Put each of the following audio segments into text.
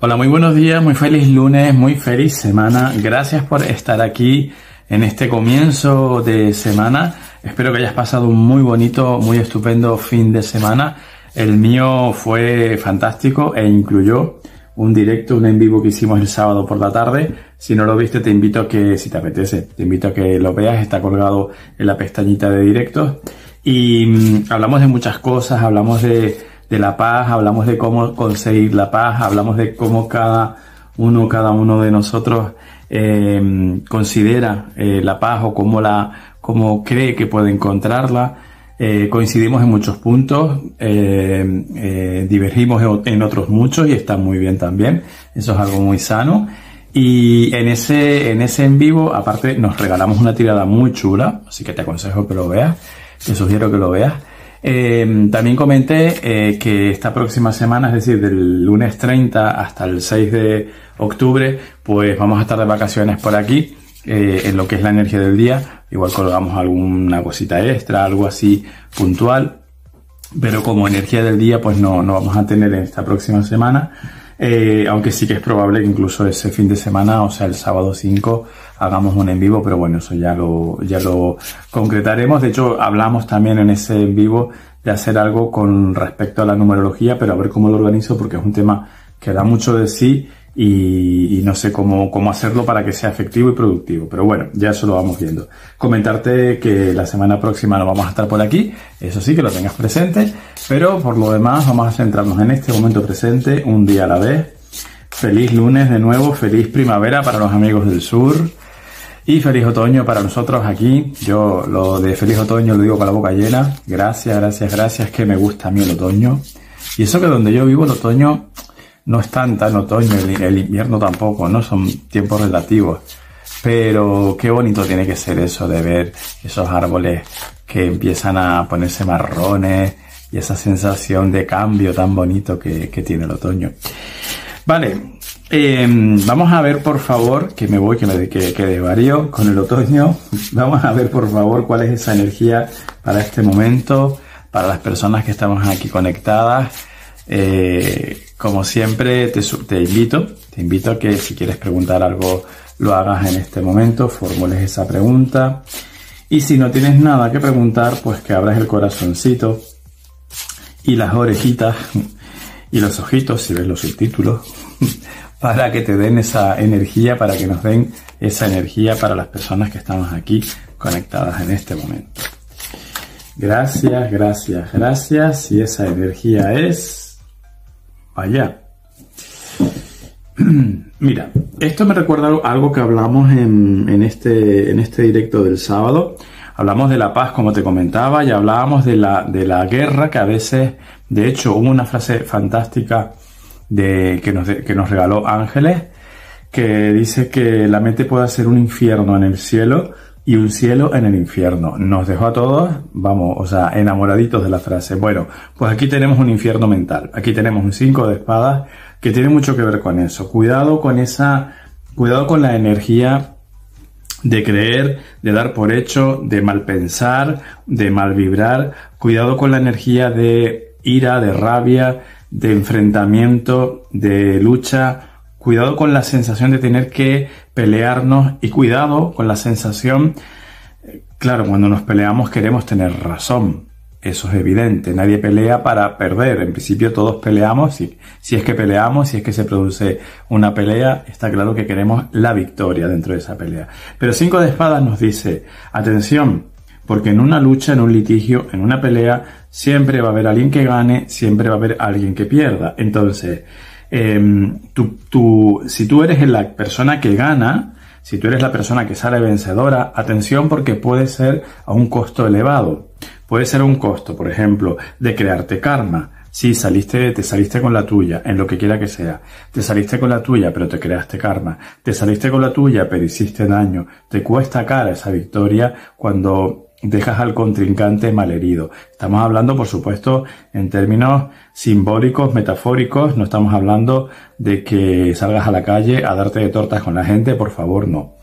Hola, muy buenos días, muy feliz lunes, muy feliz semana. Gracias por estar aquí en este comienzo de semana. Espero que hayas pasado un muy bonito, muy estupendo fin de semana. El mío fue fantástico e incluyó un directo, un en vivo que hicimos el sábado por la tarde. Si no lo viste, te invito a que, si te apetece, te invito a que lo veas. Está colgado en la pestañita de directos. Y hablamos de muchas cosas, hablamos de la paz, hablamos de cómo conseguir la paz, hablamos de cómo cada uno de nosotros considera la paz o cómo cree que puede encontrarla. Coincidimos en muchos puntos, divergimos en otros muchos y está muy bien también. Eso es algo muy sano. Y en ese en vivo, aparte, nos regalamos una tirada muy chula, así que te aconsejo que lo veas, te sugiero que lo veas. También comenté que esta próxima semana, es decir, del lunes 30 hasta el 6 de octubre, pues vamos a estar de vacaciones por aquí, en lo que es la energía del día. Igual colgamos alguna cosita extra, algo así puntual, pero como energía del día pues no vamos a tener en esta próxima semana, aunque sí que es probable que incluso ese fin de semana, o sea el sábado 5, hagamos un en vivo, pero bueno, eso ya lo concretaremos. De hecho, hablamos también en ese en vivo de hacer algo con respecto a la numerología, pero a ver cómo lo organizo, porque es un tema que da mucho de sí y no sé cómo hacerlo para que sea efectivo y productivo. Pero bueno, ya eso lo vamos viendo. Comentarte que la semana próxima no vamos a estar por aquí, eso sí, que lo tengas presente, pero por lo demás vamos a centrarnos en este momento presente, un día a la vez. Feliz lunes de nuevo, feliz primavera para los amigos del sur. Y feliz otoño para nosotros aquí. Yo lo de feliz otoño lo digo con la boca llena. Gracias, que me gusta a mí el otoño. Y eso que donde yo vivo el otoño no es tan otoño, el invierno tampoco, ¿no? Son tiempos relativos. Pero qué bonito tiene que ser eso de ver esos árboles que empiezan a ponerse marrones y esa sensación de cambio tan bonito que tiene el otoño. Vale. Vamos a ver, por favor, que desvarío con el otoño. Vamos a ver, por favor, cuál es esa energía para este momento, para las personas que estamos aquí conectadas. Como siempre, te invito a que si quieres preguntar algo, lo hagas en este momento, formules esa pregunta. Y si no tienes nada que preguntar, pues que abras el corazoncito y las orejitas y los ojitos, si ves los subtítulos, para que te den esa energía, para que nos den esa energía para las personas que estamos aquí conectadas en este momento. Gracias. Y esa energía es... Vaya. Mira, esto me recuerda algo que hablamos en este directo del sábado. Hablamos de la paz, como te comentaba, y hablábamos de la guerra, que a veces, de hecho, hubo una frase fantástica que nos regaló Ángeles, que dice que la mente puede ser un infierno en el cielo y un cielo en el infierno. Nos dejó a todos, enamoraditos de la frase. Bueno, pues aquí tenemos un infierno mental. Aquí tenemos un 5 de espadas que tiene mucho que ver con eso. Cuidado con la energía de creer, de dar por hecho, de mal pensar, de mal vibrar. Cuidado con la energía de ira, de rabia, de enfrentamiento, de lucha. Cuidado con la sensación de tener que pelearnos y cuidado con la sensación, claro, cuando nos peleamos queremos tener razón. Eso es evidente. Nadie pelea para perder. En principio todos peleamos. Si es que peleamos, si es que se produce una pelea, está claro que queremos la victoria dentro de esa pelea. Pero 5 de espadas nos dice, atención, porque en una lucha, en un litigio, en una pelea, siempre va a haber alguien que gane, siempre va a haber alguien que pierda. Entonces, si tú eres la persona que gana, si tú eres la persona que sale vencedora, atención, porque puede ser a un costo elevado. Puede ser un costo, por ejemplo, de crearte karma. Sí, te saliste con la tuya, en lo que quiera que sea. Te saliste con la tuya, pero te creaste karma. Te saliste con la tuya, pero hiciste daño. Te cuesta cara esa victoria cuando dejas al contrincante malherido. Estamos hablando, por supuesto, en términos simbólicos, metafóricos. No estamos hablando de que salgas a la calle a darte de tortas con la gente, por favor, no.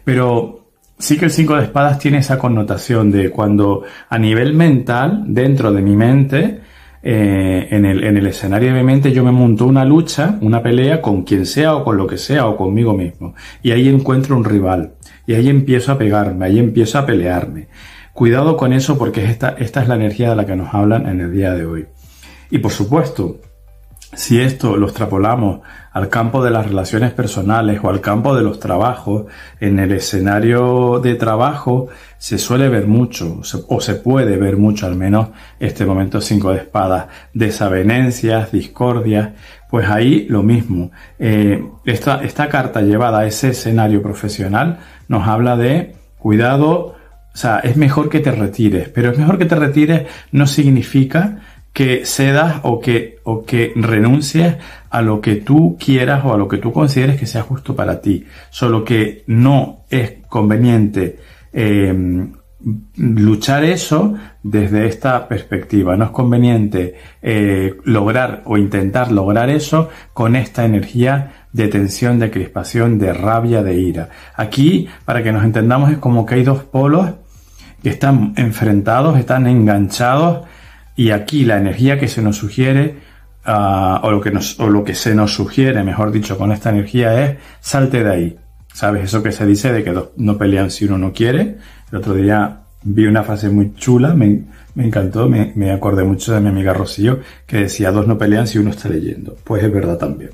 Pero sí que el 5 de espadas tiene esa connotación de cuando a nivel mental, dentro de mi mente, en el escenario de mi mente yo me monto una lucha, una pelea con quien sea o con lo que sea o conmigo mismo. Y ahí encuentro un rival. Y ahí empiezo a pegarme, ahí empiezo a pelearme. Cuidado con eso porque esta es la energía de la que nos hablan en el día de hoy. Y por supuesto, si esto lo extrapolamos al campo de las relaciones personales o al campo de los trabajos, en el escenario de trabajo se suele ver mucho, o se puede ver mucho al menos, este momento 5 de espadas, desavenencias, discordias, pues ahí lo mismo. Esta carta llevada a ese escenario profesional nos habla de cuidado, o sea, es mejor que te retires, pero es mejor que te retires no significa que cedas o que renuncies a lo que tú quieras o a lo que tú consideres que sea justo para ti. Solo que no es conveniente luchar eso desde esta perspectiva. No es conveniente lograr o intentar lograr eso con esta energía de tensión, de crispación, de rabia, de ira. Aquí, para que nos entendamos, es como que hay dos polos que están enfrentados, están enganchados. Y aquí la energía que se nos sugiere, o lo que se nos sugiere, mejor dicho, con esta energía es salte de ahí. ¿Sabes? Eso que se dice de que dos no pelean si uno no quiere. El otro día vi una frase muy chula, me encantó, me acordé mucho de mi amiga Rocío, que decía dos no pelean si uno está leyendo. Pues es verdad también.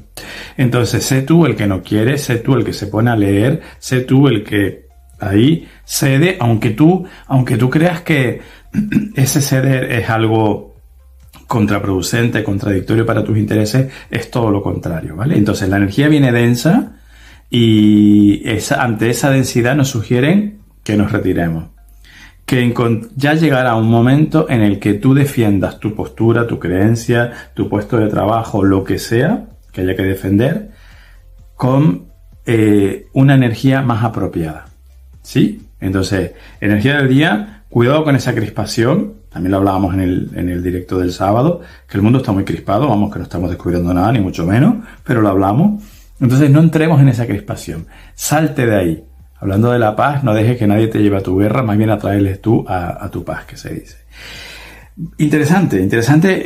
Entonces, sé tú el que no quiere, sé tú el que se pone a leer, sé tú el que ahí cede, aunque tú creas que ese ceder es algo contraproducente, contradictorio para tus intereses, es todo lo contrario, ¿vale? Entonces la energía viene densa y ante esa densidad nos sugieren que nos retiremos. Que ya llegará un momento en el que tú defiendas tu postura, tu creencia, tu puesto de trabajo, lo que sea que haya que defender, con una energía más apropiada. ¿Sí? Entonces, energía del día, cuidado con esa crispación. También lo hablábamos en el directo del sábado, que el mundo está muy crispado, vamos, que no estamos descubriendo nada, ni mucho menos, pero lo hablamos. Entonces, no entremos en esa crispación. Salte de ahí. Hablando de la paz, no dejes que nadie te lleve a tu guerra, más bien atraerles tú a tu paz, que se dice. Interesante,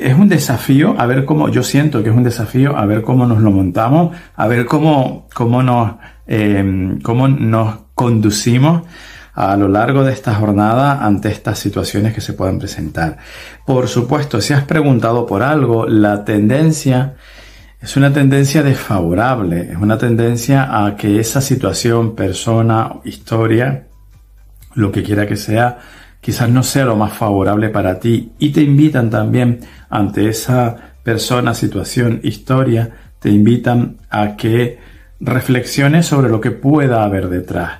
es un desafío, a ver cómo, yo siento que es un desafío, a ver cómo nos lo montamos, a ver cómo nos conducimos a lo largo de esta jornada ante estas situaciones que se puedan presentar. Por supuesto, si has preguntado por algo, la tendencia es una tendencia desfavorable, es una tendencia a que esa situación, persona, historia, lo que quiera que sea, quizás no sea lo más favorable para ti, y te invitan también ante esa persona, situación, historia, te invitan a que reflexiones sobre lo que pueda haber detrás.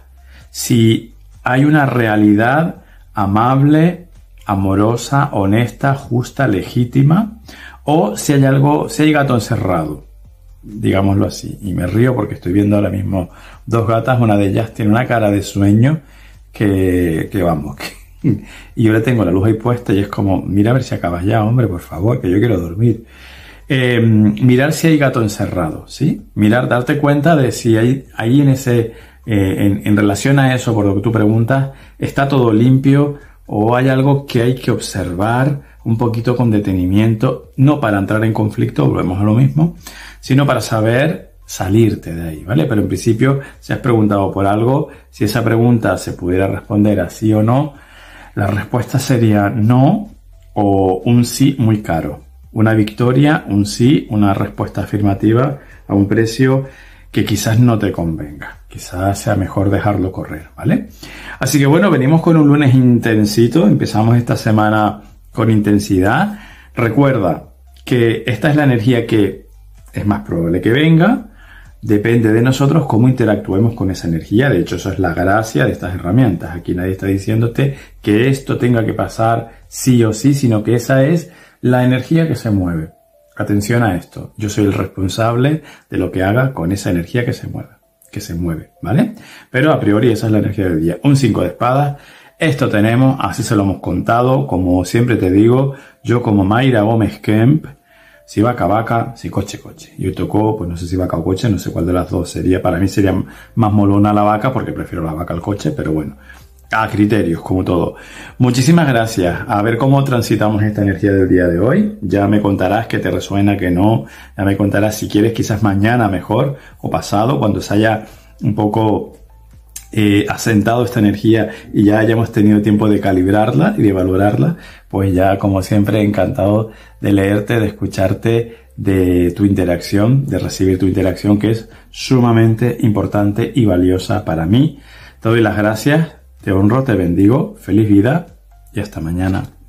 Si hay una realidad amable, amorosa, honesta, justa, legítima, o si hay gato encerrado, digámoslo así. Y me río porque estoy viendo ahora mismo dos gatas, una de ellas tiene una cara de sueño que vamos, y yo le tengo la luz ahí puesta y es como, mira a ver si acabas ya, hombre, por favor, que yo quiero dormir. Mirar si hay gato encerrado, ¿sí? Mirar, darte cuenta de si hay ahí en relación a eso, por lo que tú preguntas, está todo limpio o hay algo que hay que observar un poquito con detenimiento, no para entrar en conflicto, volvemos a lo mismo, sino para saber salirte de ahí, ¿vale? Pero en principio, si has preguntado por algo, si esa pregunta se pudiera responder a sí o no, la respuesta sería no o un sí muy caro. Una victoria, un sí, una respuesta afirmativa a un precio que quizás no te convenga. Quizás sea mejor dejarlo correr, ¿vale? Así que bueno, venimos con un lunes intensito. Empezamos esta semana con intensidad. Recuerda que esta es la energía que es más probable que venga. Depende de nosotros cómo interactuemos con esa energía. De hecho, eso es la gracia de estas herramientas. Aquí nadie está diciéndote que esto tenga que pasar sí o sí, sino que esa es la energía que se mueve. Atención a esto. Yo soy el responsable de lo que haga con esa energía que se mueve, ¿vale? Pero a priori esa es la energía del día. Un 5 de espadas. Esto tenemos, así se lo hemos contado. Como siempre te digo, yo como Mayra Gómez Kemp, si vaca, vaca, si coche, coche. Y hoy tocó, pues no sé si vaca o coche, no sé cuál de las dos sería. Para mí sería más molona la vaca porque prefiero la vaca al coche, pero bueno. A criterios, como todo. Muchísimas gracias. A ver cómo transitamos esta energía del día de hoy. Ya me contarás que te resuena, que no. Ya me contarás si quieres quizás mañana mejor o pasado, cuando se haya un poco asentado esta energía y ya hayamos tenido tiempo de calibrarla y de valorarla. Pues ya, como siempre, encantado de leerte, de escucharte, de tu interacción, de recibir tu interacción, que es sumamente importante y valiosa para mí. Te doy las gracias. Te honro, te bendigo, feliz vida y hasta mañana.